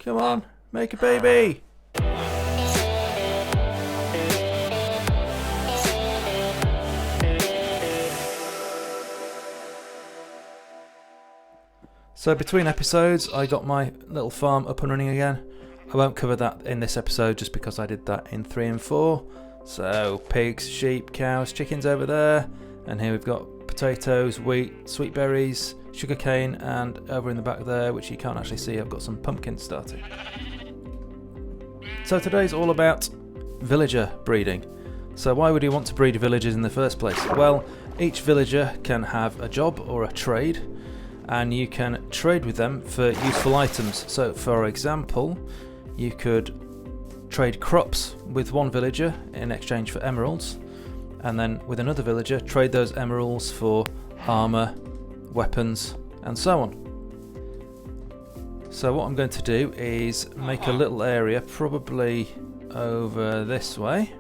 Come on, make a baby! So between episodes, I got my little farm up and running again. I won't cover that in this episode just because I did that in 3 and 4. So pigs, sheep, cows, chickens over there. And here we've got potatoes, wheat, sweet berries, sugarcane, and over in the back there, which you can't actually see, I've got some pumpkins starting. So today's all about villager breeding. So why would you want to breed villagers in the first place? Well, each villager can have a job or a trade, and you can trade with them for useful items. So for example, you could trade crops with one villager in exchange for emeralds, and then with another villager trade those emeralds for armour, weapons, and so on. So what I'm going to do is make a little area, probably over this way,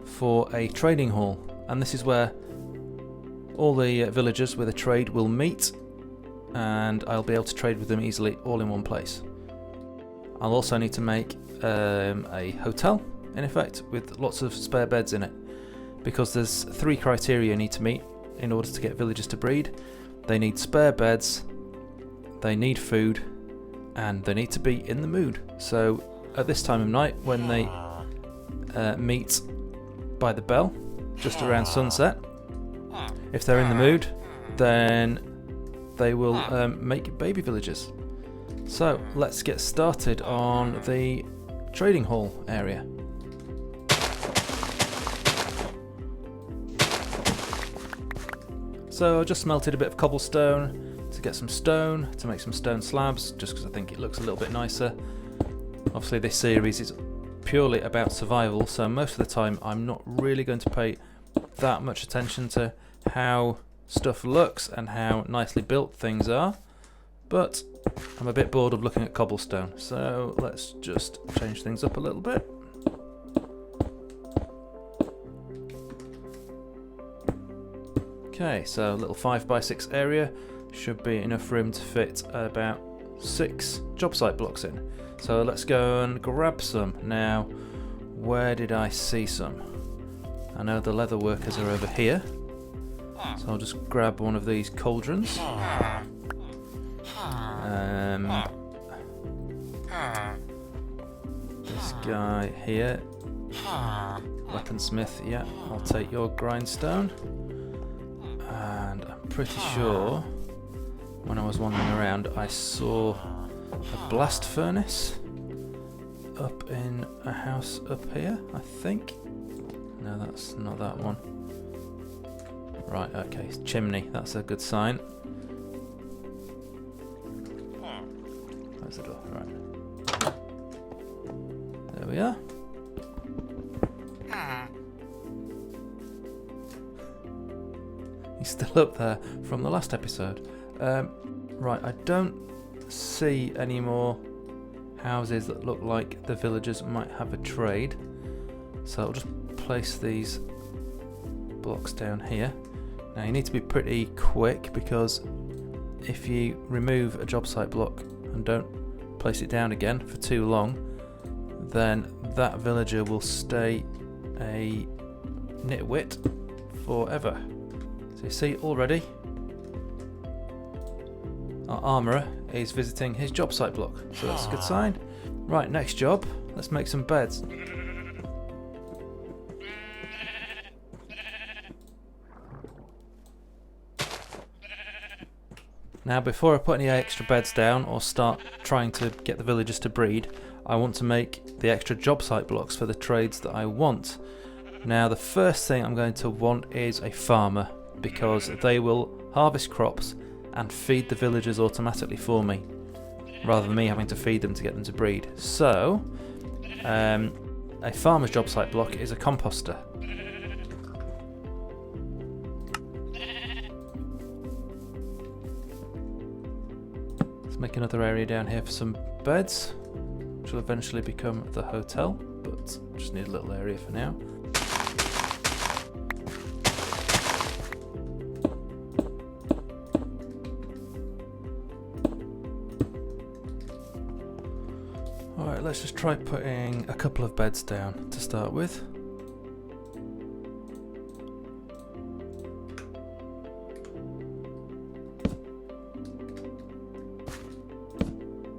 for a trading hall, and this is where all the villagers with a trade will meet, and I'll be able to trade with them easily all in one place. I'll also need to make a hotel, in effect, with lots of spare beds in it, because there's 3 criteria you need to meet in order to get villagers to breed. They need spare beds, they need food, and they need to be in the mood. So at this time of night, when they meet by the bell, just around sunset, if they're in the mood, then they will make baby villagers. So let's get started on the trading hall area. So I just smelted a bit of cobblestone to get some stone, to make some stone slabs, just because I think it looks a little bit nicer. Obviously this series is purely about survival, so most of the time I'm not really going to pay that much attention to how stuff looks and how nicely built things are, but I'm a bit bored of looking at cobblestone, so let's just change things up a little bit. Okay, so a little 5x6 area should be enough room to fit about 6 job site blocks in. So let's go and grab some. Now, where did I see some? I know the leather workers are over here, so I'll just grab one of these cauldrons. This guy here, weaponsmith, yeah, I'll take your grindstone. And I'm pretty sure when I was wandering around I saw a blast furnace up in a house up here, I think. No, that's not that one. Right, okay, chimney, that's a good sign. Where's the door? Right. There we are. He's still up there from the last episode. Right, I don't see any more houses that look like the villagers might have a trade. So I'll just place these blocks down here. Now you need to be pretty quick, because if you remove a job site block and don't place it down again for too long, then that villager will stay a nitwit forever. So you see already, our armourer is visiting his job site block, so that's a good sign. Right, next job, let's make some beds. Now before I put any extra beds down or start trying to get the villagers to breed, I want to make the extra job site blocks for the trades that I want. Now the first thing I'm going to want is a farmer, because they will harvest crops and feed the villagers automatically for me, rather than me having to feed them to get them to breed. So a farmer's job site block is a composter. Let's make another area down here for some beds, which will eventually become the hotel, but just need a little area for now. Alright, let's just try putting a couple of beds down to start with.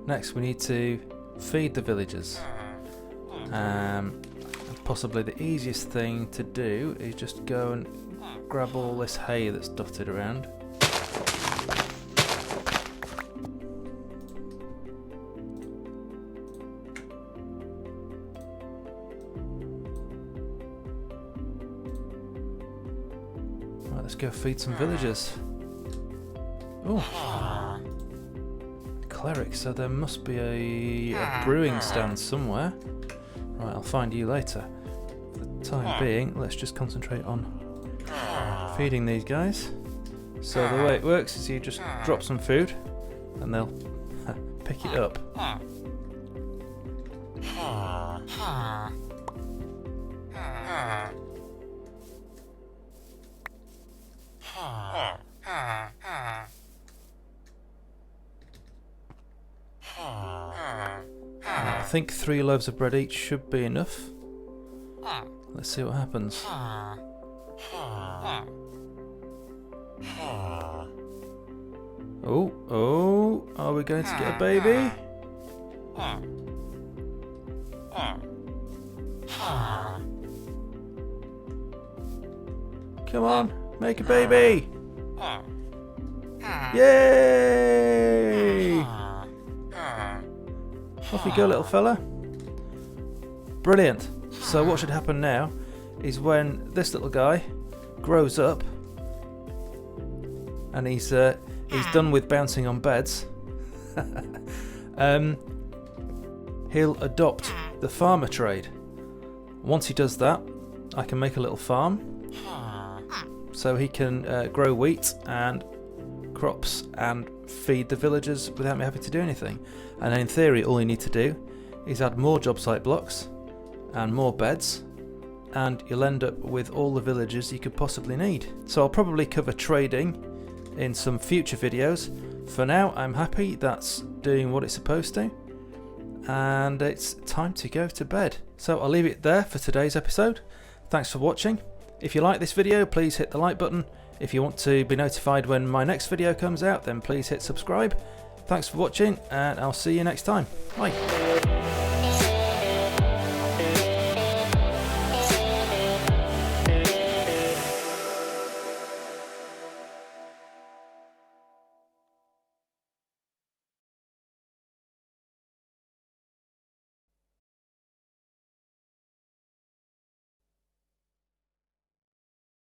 Next we need to feed the villagers. Possibly the easiest thing to do is just go and grab all this hay that's dotted around. Right, let's go feed some villagers. Oh, cleric, so there must be a brewing stand somewhere. Right, I'll find you later. For the time being, let's just concentrate on feeding these guys. So the way it works is you just drop some food and they'll pick it up. I think 3 loaves of bread each should be enough. Let's see what happens. Oh, are we going to get a baby? Come on, make a baby! Yay! Off you go, little fella. Brilliant. So what should happen now is when this little guy grows up and he's done with bouncing on beds, he'll adopt the farmer trade. Once he does that, I can make a little farm so he can grow wheat and crops and feed the villagers without me having to do anything. And in theory, all you need to do is add more job site blocks and more beds, and you'll end up with all the villagers you could possibly need. So I'll probably cover trading in some future videos. For now, I'm happy that's doing what it's supposed to, and it's time to go to bed. So I'll leave it there for today's episode. Thanks for watching. If you like this video, please hit the like button. If you want to be notified when my next video comes out, then please hit subscribe. Thanks for watching, and I'll see you next time. Bye.